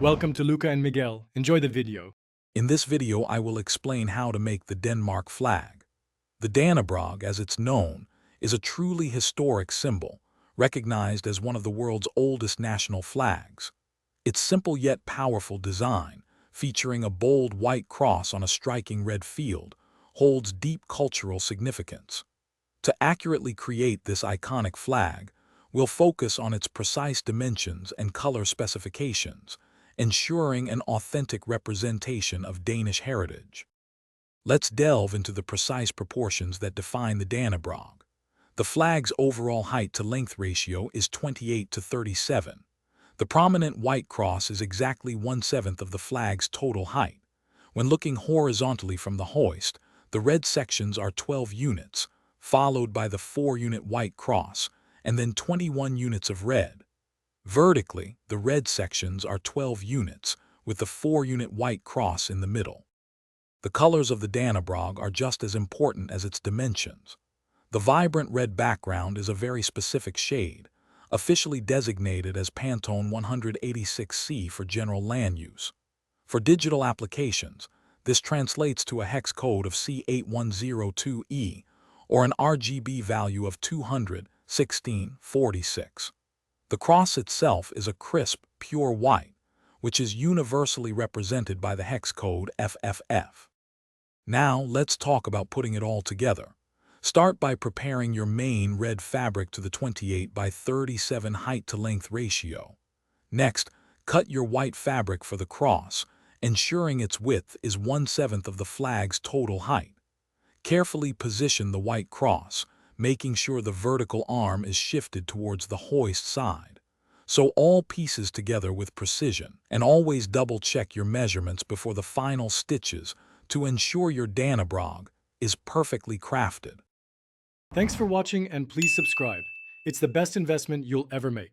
Welcome to Luca and Miguel. Enjoy the video. In this video, I will explain how to make the Denmark flag. The Dannebrog, as it's known, is a truly historic symbol, recognized as one of the world's oldest national flags. Its simple yet powerful design, featuring a bold white cross on a striking red field, holds deep cultural significance. To accurately create this iconic flag, we'll focus on its precise dimensions and color specifications, ensuring an authentic representation of Danish heritage. Let's delve into the precise proportions that define the Dannebrog. The flag's overall height-to-length ratio is 28:37. The prominent white cross is exactly 1/7 of the flag's total height. When looking horizontally from the hoist, the red sections are 12 units, followed by the 4-unit white cross, and then 21 units of red. Vertically, the red sections are 12 units, with the 4-unit white cross in the middle. The colors of the Dannebrog are just as important as its dimensions. The vibrant red background is a very specific shade, officially designated as Pantone 186C for general land use. For digital applications, this translates to a hex code of C8102E, or an RGB value of 21646. The cross itself is a crisp, pure white, which is universally represented by the hex code FFF. Now, let's talk about putting it all together. Start by preparing your main red fabric to the 28:37 height-to-length ratio. Next, cut your white fabric for the cross, ensuring its width is 1/7 of the flag's total height. Carefully position the white cross, making sure the vertical arm is shifted towards the hoist side. Sew all pieces together with precision, and always double-check your measurements before the final stitches to ensure your Dannebrog is perfectly crafted. Thanks for watching and please subscribe. It's the best investment you'll ever make.